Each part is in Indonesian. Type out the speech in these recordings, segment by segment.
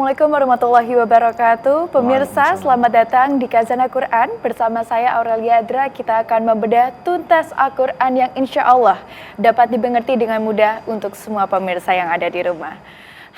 Assalamualaikum warahmatullahi wabarakatuh. Pemirsa, selamat datang di Khazanah Quran. Bersama saya Aurelia Adra, kita akan membedah tuntas Al-Quran yang insya Allah dapat dimengerti dengan mudah untuk semua pemirsa yang ada di rumah.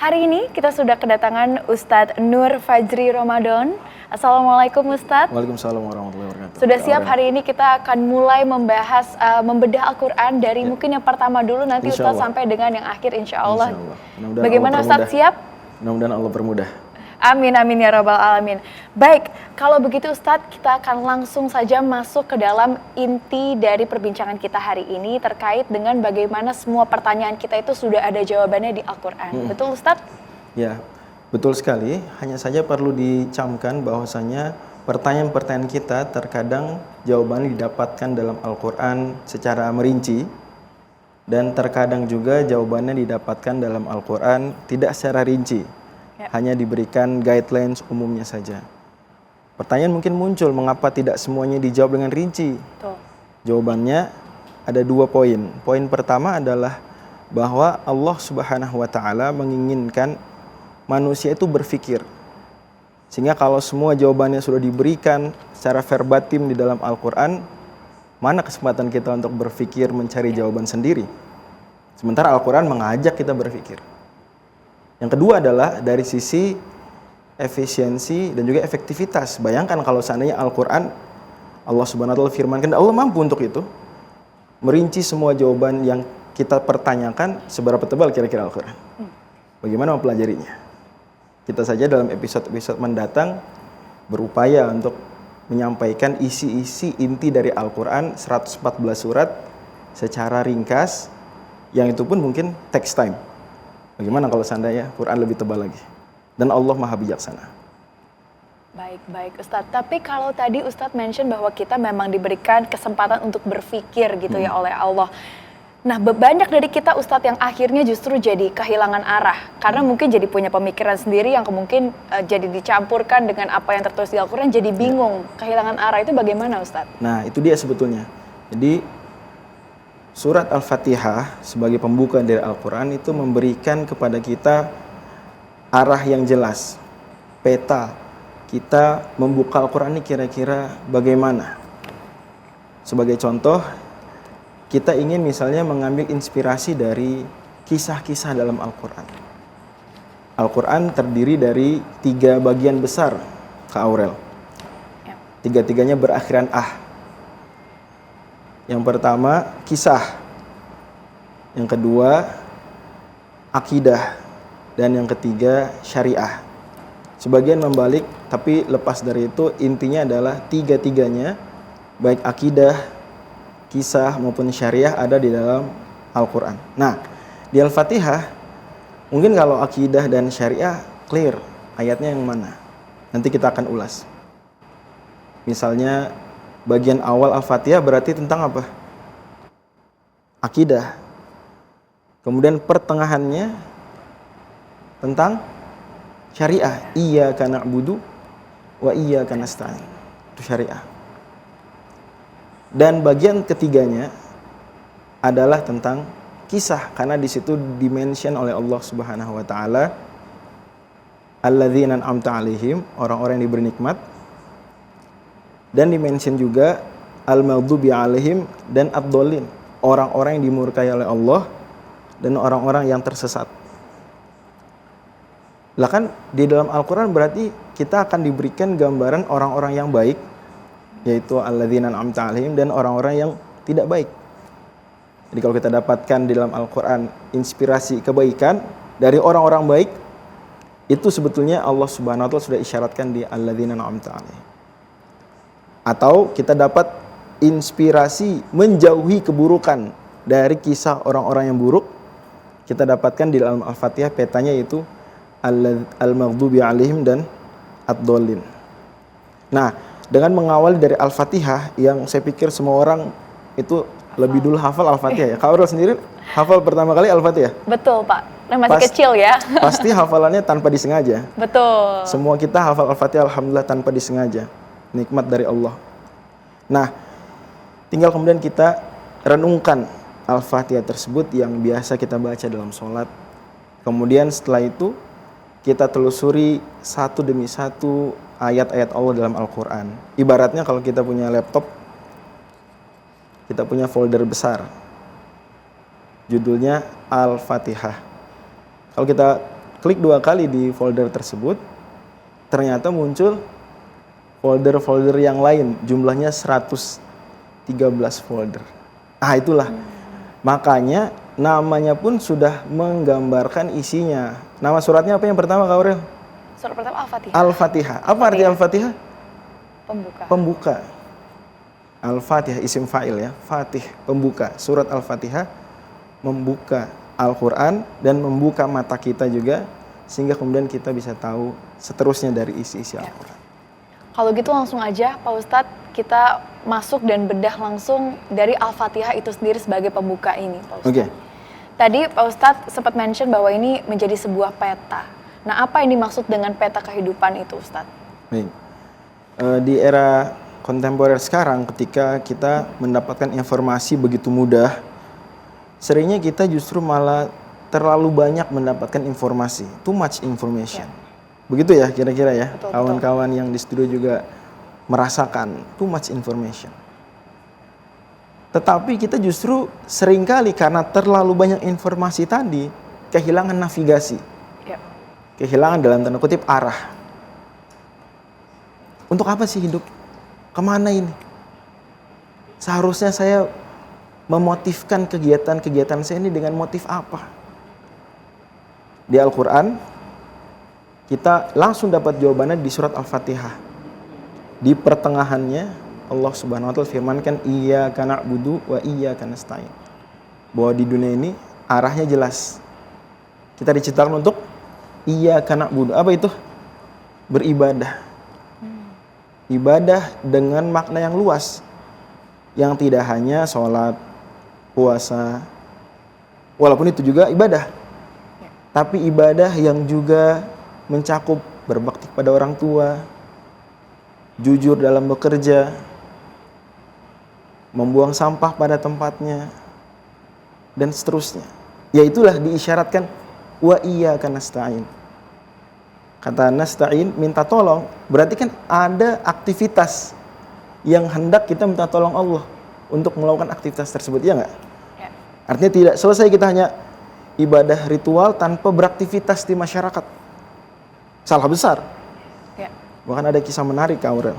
Hari ini kita sudah kedatangan Ustadz Nur Fajri Ramadan. Assalamualaikum Ustadz. Waalaikumsalam warahmatullahi wabarakatuh. Sudah siap? Hari ini kita akan mulai membahas, membedah Al-Quran dari mungkin yang pertama dulu, nanti Ustadz sampai dengan yang akhir insya Allah. Bagaimana Ustadz, siap? Mudah-mudahan Allah permudah. Amin, amin ya rabbal alamin. Baik, kalau begitu Ustadz, kita akan langsung saja masuk ke dalam inti dari perbincangan kita hari ini terkait dengan bagaimana semua pertanyaan kita itu sudah ada jawabannya di Al-Quran. Betul Ustadz? Ya, betul sekali. Hanya saja perlu dicamkan bahwasanya pertanyaan-pertanyaan kita terkadang jawabannya didapatkan dalam Al-Quran secara merinci, dan terkadang juga jawabannya didapatkan dalam Al-Quran tidak secara rinci, hanya diberikan guidelines umumnya saja. Pertanyaan mungkin muncul, mengapa tidak semuanya dijawab dengan rinci? Jawabannya ada 2 poin. Poin pertama adalah bahwa Allah Subhanahu wa Ta'ala menginginkan manusia itu berpikir, sehingga kalau semua jawabannya sudah diberikan secara verbatim di dalam Al-Quran, mana kesempatan kita untuk berpikir mencari jawaban sendiri? Sementara Al-Quran mengajak kita berpikir. Yang kedua adalah dari sisi efisiensi dan juga efektivitas. Bayangkan kalau seandainya Al-Quran, Allah Subhanahu wa Ta'ala firmankan, Allah mampu untuk itu, merinci semua jawaban yang kita pertanyakan. Seberapa tebal kira-kira Al-Quran? Bagaimana mempelajarinya? Kita saja dalam episode-episode mendatang berupaya untuk menyampaikan isi-isi inti dari Al-Quran 114 surat secara ringkas, yang itu pun mungkin takes time. Bagaimana kalau seandainya Quran lebih tebal lagi? Dan Allah Maha Bijaksana. Baik Ustadz, tapi kalau tadi Ustadz mention bahwa kita memang diberikan kesempatan untuk berpikir gitu ya oleh Allah. Nah, banyak dari kita Ustadz yang akhirnya justru jadi kehilangan arah. Karena mungkin jadi punya pemikiran sendiri yang mungkin jadi dicampurkan dengan apa yang tertulis di Al-Quran, jadi bingung. Kehilangan arah itu bagaimana Ustadz? Nah, itu dia sebetulnya. Jadi, surat Al-Fatihah sebagai pembuka dari Al-Quran itu memberikan kepada kita arah yang jelas. Peta kita membuka Al-Quran ini kira-kira bagaimana. Sebagai contoh, kita ingin misalnya mengambil inspirasi dari kisah-kisah dalam Al-Quran. Al-Quran terdiri dari 3 bagian besar, Kak Aurel. 3-tiganya berakhiran ah. Yang pertama, kisah. Yang kedua, akidah. Dan yang ketiga, syariah. Sebagian membalik, tapi lepas dari itu intinya adalah 3-tiganya, baik akidah, kisah maupun syariah ada di dalam Al-Quran. Nah, di Al-Fatihah, mungkin kalau akidah dan syariah clear, ayatnya yang mana? Nanti kita akan ulas. Misalnya, bagian awal Al-Fatihah berarti tentang apa? Akidah. Kemudian pertengahannya tentang syariah. Iyyaka na'budu wa iyyaka nasta'in. Itu syariah. Dan bagian ketiganya adalah tentang kisah, karena di situ dimention oleh Allah Subhanahu wa Ta'ala alladzina an'amta 'alaihim, orang-orang yang diberi nikmat, dan dimention juga al-maghdubi 'alaihim dan ad-dallin, orang-orang yang dimurkai oleh Allah dan orang-orang yang tersesat. Lah kan di dalam Al-Qur'an berarti kita akan diberikan gambaran orang-orang yang baik, yaitu alladzina an'amta 'alaihim, dan orang-orang yang tidak baik. Jadi kalau kita dapatkan di dalam Al-Quran inspirasi kebaikan dari orang-orang baik, itu sebetulnya Allah Subhanahu wa Ta'ala sudah isyaratkan di alladzina an'amta 'alaihim. Atau kita dapat inspirasi menjauhi keburukan dari kisah orang-orang yang buruk, kita dapatkan di dalam Al-Fatihah, petanya yaitu al-maghdubi 'alaihim dan ad-dallin. Nah, dengan mengawali dari Al-Fatihah, yang saya pikir semua orang itu lebih dulu hafal Al-Fatihah ya. Kak Aurel sendiri hafal pertama kali Al-Fatihah? Betul Pak, masih kecil ya. Pasti hafalannya tanpa disengaja. Betul. Semua kita hafal Al-Fatihah alhamdulillah tanpa disengaja. Nikmat dari Allah. Nah, tinggal kemudian kita renungkan Al-Fatihah tersebut yang biasa kita baca dalam sholat. Kemudian setelah itu kita telusuri satu demi satu ayat-ayat Allah dalam Al-Quran. Ibaratnya kalau kita punya laptop, kita punya folder besar, judulnya Al-Fatihah. Kalau kita klik 2 kali di folder tersebut, ternyata muncul folder-folder yang lain, jumlahnya 113 folder. Itulah. Makanya namanya pun sudah menggambarkan isinya. Nama suratnya apa yang pertama, Kak Aurel? Surat pertama Al-Fatihah. Al-Fatihah. Apa arti Al-Fatihah? Pembuka. Pembuka. Al-Fatihah isim fa'il ya. Fatih, pembuka. Surat Al-Fatihah membuka Al-Quran dan membuka mata kita juga, sehingga kemudian kita bisa tahu seterusnya dari isi-isi Al-Quran. Kalau gitu langsung aja Pak Ustadz, kita masuk dan bedah langsung dari Al-Fatihah itu sendiri sebagai pembuka ini, Pak Ustadz. Oke. Tadi Pak Ustadz sempat mention bahwa ini menjadi sebuah peta. Nah, apa yang dimaksud dengan peta kehidupan itu, Ustadz? Baik. Di era kontemporer sekarang, ketika kita mendapatkan informasi begitu mudah, seringnya kita justru malah terlalu banyak mendapatkan informasi, too much information. Begitu ya kira-kira ya, Betul, kawan-kawan yang di studio juga merasakan too much information. Tetapi kita justru seringkali karena terlalu banyak informasi tadi, kehilangan navigasi. Ya. Kehilangan dalam tanda kutip arah. Untuk apa sih hidup? Kemana ini? Seharusnya saya memotifkan kegiatan-kegiatan saya ini dengan motif apa? Di Al-Quran, kita langsung dapat jawabannya di surat Al-Fatihah. Di pertengahannya, Allah Subhanahu wa Ta'ala firmankan, Iyyaka na'budu wa iyyaka nasta'in. Bahwa di dunia ini arahnya jelas. Kita diciptakan untuk Iyyaka na'budu. Apa itu? Beribadah. Ibadah dengan makna yang luas, yang tidak hanya sholat, puasa, walaupun itu juga ibadah, tapi ibadah yang juga mencakup berbakti pada orang tua, jujur dalam bekerja, membuang sampah pada tempatnya, dan seterusnya. Yaitulah diisyaratkan wa iyyaka nasta'in. Kata nasta'in, minta tolong, berarti kan ada aktivitas yang hendak kita minta tolong Allah untuk melakukan aktivitas tersebut, ya nggak? Ya. Artinya tidak selesai kita hanya ibadah ritual tanpa beraktivitas di masyarakat. Salah besar. Ya. Bahkan ada kisah menarik, Kak Aurel,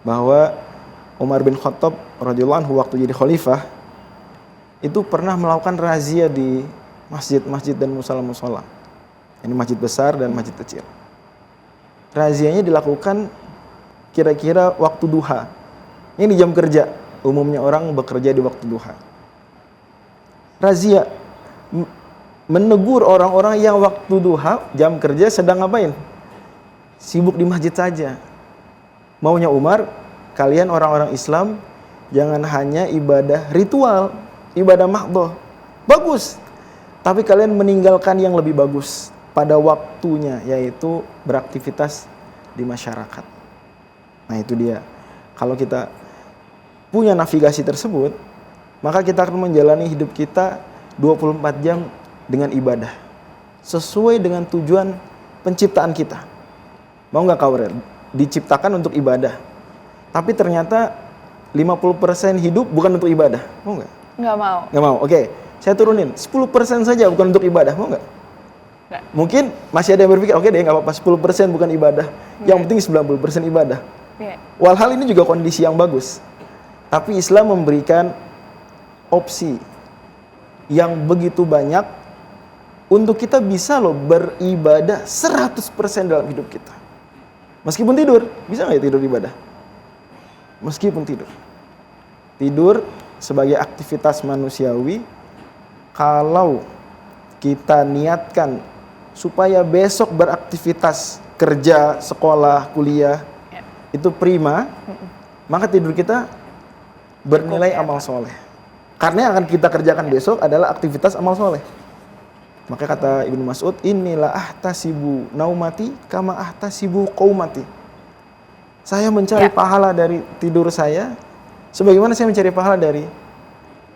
bahwa Umar bin Khattab radhiyallahu anhu waktu jadi khalifah itu pernah melakukan razia di masjid-masjid dan musala-musala. Ini masjid besar dan masjid kecil. Razianya dilakukan kira-kira waktu duha. Ini di jam kerja. Umumnya orang bekerja di waktu duha. Razia menegur orang-orang yang waktu duha, jam kerja sedang ngapain? Sibuk di masjid saja. Maunya Umar, kalian orang-orang Islam jangan hanya ibadah ritual, ibadah mahdhah. Bagus. Tapi kalian meninggalkan yang lebih bagus pada waktunya, yaitu beraktivitas di masyarakat. Nah itu dia. Kalau kita punya navigasi tersebut, maka kita akan menjalani hidup kita 24 jam dengan ibadah. Sesuai dengan tujuan penciptaan kita. Mau nggak, Kak Aurel? Diciptakan untuk ibadah. Tapi ternyata 50% hidup bukan untuk ibadah. Mau nggak? Nggak mau. Nggak mau, oke. Saya turunin, 10% saja bukan untuk ibadah. Mau nggak? Nggak. Mungkin masih ada yang berpikir, oke deh nggak apa-apa, 10% bukan ibadah. Yang penting 90% ibadah. Ya. Walhal ini juga kondisi yang bagus. Tapi Islam memberikan opsi yang begitu banyak untuk kita bisa loh beribadah 100% dalam hidup kita. Meskipun tidur, bisa nggak ya tidur ibadah? Meskipun tidur. Tidur sebagai aktivitas manusiawi, kalau kita niatkan supaya besok beraktivitas kerja, sekolah, kuliah, itu prima, maka tidur kita bernilai amal soleh. Karena yang akan kita kerjakan besok adalah aktivitas amal soleh. Maka kata Ibnu Mas'ud, inilah ahtasibu naumati kama ahtasibu qaumati. Saya mencari pahala dari tidur saya, sebagaimana saya mencari pahala dari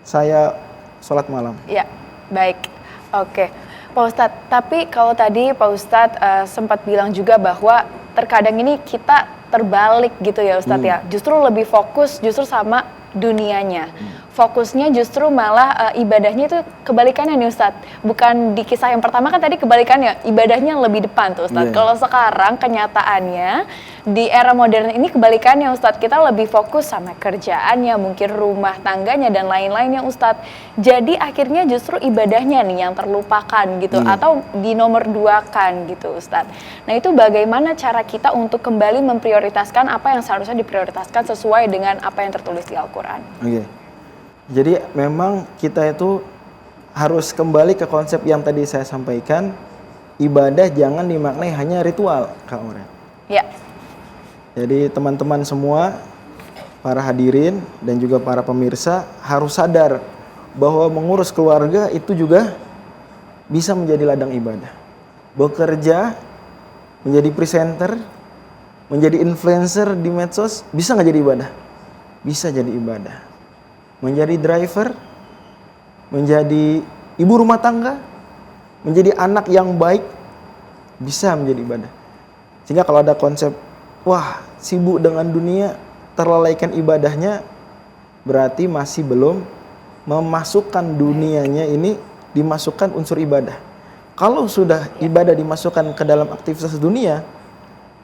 saya sholat malam. Ya, baik. Oke. Pak Ustadz, tapi kalau tadi Pak Ustadz sempat bilang juga bahwa terkadang ini kita terbalik gitu ya Ustadz ya, justru lebih fokus justru sama dunianya. Fokusnya justru malah ibadahnya itu kebalikannya nih Ustadz. Bukan di kisah yang pertama kan tadi kebalikannya, ibadahnya lebih depan tuh Ustadz. Kalau sekarang kenyataannya di era modern ini kebalikannya Ustadz. Kita lebih fokus sama kerjaannya, mungkin rumah tangganya dan lain-lainnya Ustadz. Jadi akhirnya justru ibadahnya nih yang terlupakan gitu atau dinomorduakan gitu Ustadz. Nah itu bagaimana cara kita untuk kembali memprioritaskan apa yang seharusnya diprioritaskan sesuai dengan apa yang tertulis di Al-Quran. Oke. Jadi memang kita itu harus kembali ke konsep yang tadi saya sampaikan, ibadah jangan dimaknai hanya ritual, Kak Oren. Ya. Jadi teman-teman semua, para hadirin dan juga para pemirsa harus sadar bahwa mengurus keluarga itu juga bisa menjadi ladang ibadah. Bekerja, menjadi presenter, menjadi influencer di medsos, bisa nggak jadi ibadah? Bisa jadi ibadah. Menjadi driver, menjadi ibu rumah tangga, menjadi anak yang baik, bisa menjadi ibadah. Sehingga kalau ada konsep, wah sibuk dengan dunia, terlalaikan ibadahnya, berarti masih belum memasukkan dunianya ini, dimasukkan unsur ibadah. Kalau sudah ibadah dimasukkan ke dalam aktivitas dunia,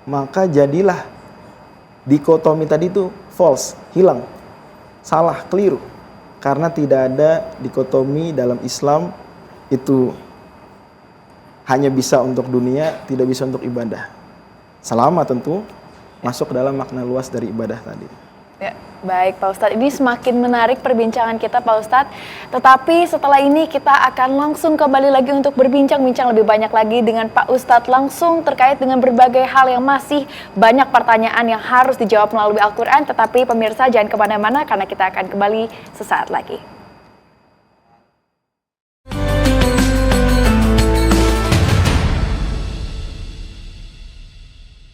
maka jadilah dikotomi tadi itu false, hilang. Salah, keliru. Karena tidak ada dikotomi dalam Islam itu hanya bisa untuk dunia, tidak bisa untuk ibadah. Selama tentu masuk dalam makna luas dari ibadah tadi. Ya, baik Pak Ustadz, ini semakin menarik perbincangan kita Pak Ustadz. Tetapi setelah ini kita akan langsung kembali lagi untuk berbincang-bincang lebih banyak lagi dengan Pak Ustadz langsung terkait dengan berbagai hal yang masih banyak pertanyaan yang harus dijawab melalui Al-Quran. Tetapi pemirsa jangan kemana-mana karena kita akan kembali sesaat lagi.